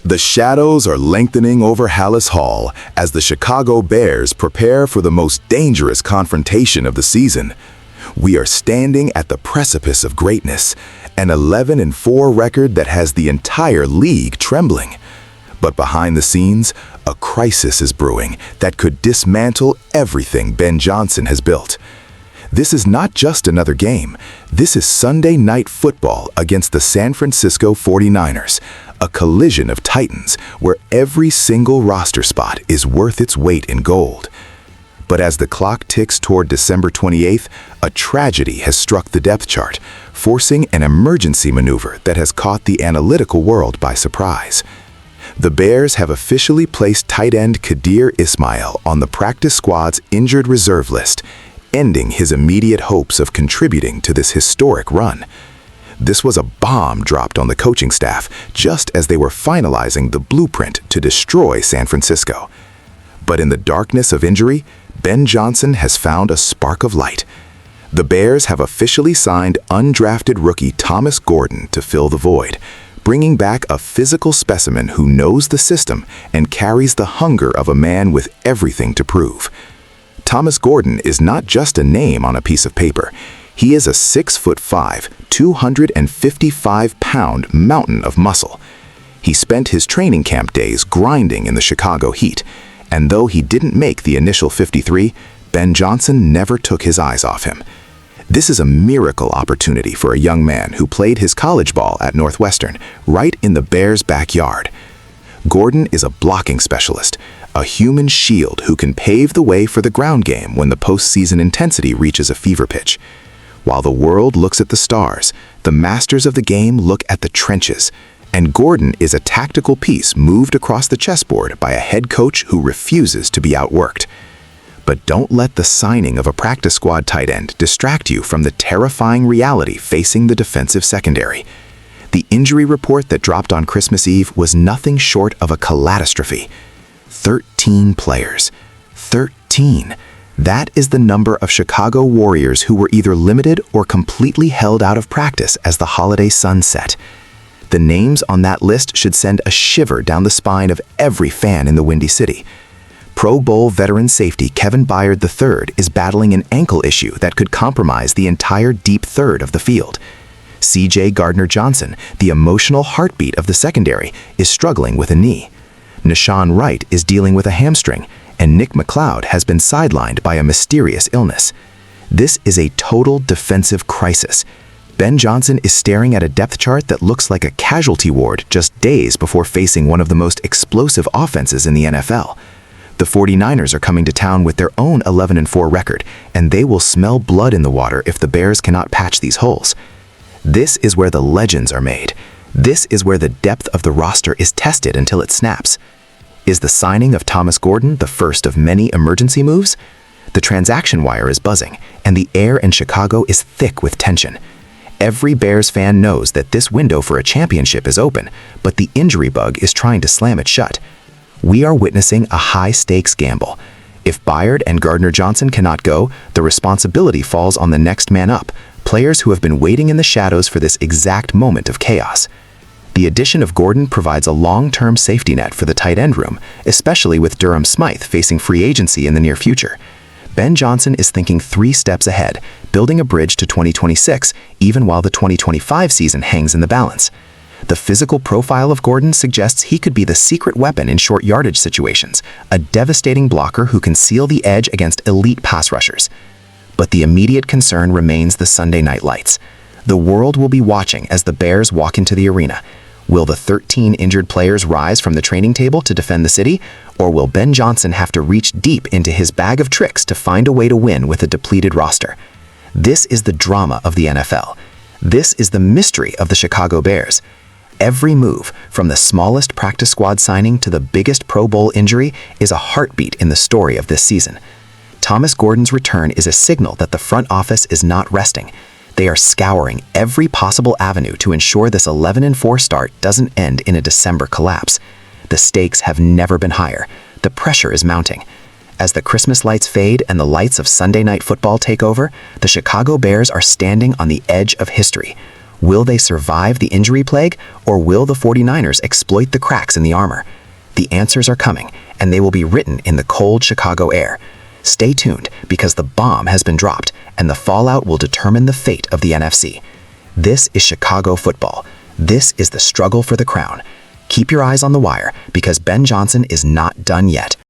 The shadows are lengthening over Hallis Hall as the Chicago Bears prepare for the most dangerous confrontation of the season. We are standing at the precipice of greatness, an 11-4 record that has the entire league trembling. But behind the scenes, a crisis is brewing that could dismantle everything Ben Johnson has built. This is not just another game. This is Sunday Night Football against the San Francisco 49ers, a collision of titans where every single roster spot is worth its weight in gold. But as the clock ticks toward December 28th, a tragedy has struck the depth chart, forcing an emergency maneuver that has caught the analytical world by surprise. The Bears have officially placed tight end Kadir Ismail on the practice squad's injured reserve list, ending his immediate hopes of contributing to this historic run. This was a bomb dropped on the coaching staff just as they were finalizing the blueprint to destroy San Francisco. But in the darkness of injury, Ben Johnson has found a spark of light. The Bears have officially signed undrafted rookie Thomas Gordon to fill the void, bringing back a physical specimen who knows the system and carries the hunger of a man with everything to prove. Thomas Gordon is not just a name on a piece of paper. He is a 6'5", 255-pound mountain of muscle. He spent his training camp days grinding in the Chicago heat, and though he didn't make the initial 53, Ben Johnson never took his eyes off him. This is a miracle opportunity for a young man who played his college ball at Northwestern, right in the Bears' backyard. Gordon is a blocking specialist, a human shield who can pave the way for the ground game when the postseason intensity reaches a fever pitch. While the world looks at the stars, the masters of the game look at the trenches, and Gordon is a tactical piece moved across the chessboard by a head coach who refuses to be outworked. But don't let the signing of a practice squad tight end distract you from the terrifying reality facing the defensive secondary. The injury report that dropped on Christmas Eve was nothing short of a catastrophe. 13 players. 13. That is the number of Chicago Warriors who were either limited or completely held out of practice as the holiday sun set. The names on that list should send a shiver down the spine of every fan in the Windy City. Pro Bowl veteran safety Kevin Byard III is battling an ankle issue that could compromise the entire deep third of the field. CJ Gardner-Johnson, the emotional heartbeat of the secondary, is struggling with a knee. Nashawn Wright is dealing with a hamstring, and Nick McLeod has been sidelined by a mysterious illness. This is a total defensive crisis. Ben Johnson is staring at a depth chart that looks like a casualty ward just days before facing one of the most explosive offenses in the NFL. The 49ers are coming to town with their own 11-4 record, and they will smell blood in the water if the Bears cannot patch these holes. This is where the legends are made. This is where the depth of the roster is tested until it snaps. Is the signing of Thomas Gordon the first of many emergency moves? The transaction wire is buzzing, and the air in Chicago is thick with tension. Every Bears fan knows that this window for a championship is open, but the injury bug is trying to slam it shut. We are witnessing a high-stakes gamble. If Byard and Gardner-Johnson cannot go, the responsibility falls on the next man up, players who have been waiting in the shadows for this exact moment of chaos. The addition of Gordon provides a long-term safety net for the tight end room, especially with Durham Smythe facing free agency in the near future. Ben Johnson is thinking 3 steps ahead, building a bridge to 2026, even while the 2025 season hangs in the balance. The physical profile of Gordon suggests he could be the secret weapon in short yardage situations, a devastating blocker who can seal the edge against elite pass rushers. But the immediate concern remains the Sunday night lights. The world will be watching as the Bears walk into the arena. Will the 13 injured players rise from the training table to defend the city, or will Ben Johnson have to reach deep into his bag of tricks to find a way to win with a depleted roster? This is the drama of the NFL. This is the mystery of the Chicago Bears. Every move, from the smallest practice squad signing to the biggest Pro Bowl injury, is a heartbeat in the story of this season. Thomas Gordon's return is a signal that the front office is not resting. They are scouring every possible avenue to ensure this 11-4 start doesn't end in a December collapse. The stakes have never been higher. The pressure is mounting. As the Christmas lights fade and the lights of Sunday Night Football take over, the Chicago Bears are standing on the edge of history. Will they survive the injury plague, or will the 49ers exploit the cracks in the armor? The answers are coming, and they will be written in the cold Chicago air. Stay tuned, because the bomb has been dropped, and the fallout will determine the fate of the NFC. This is Chicago football. This is the struggle for the crown. Keep your eyes on the wire, because Ben Johnson is not done yet.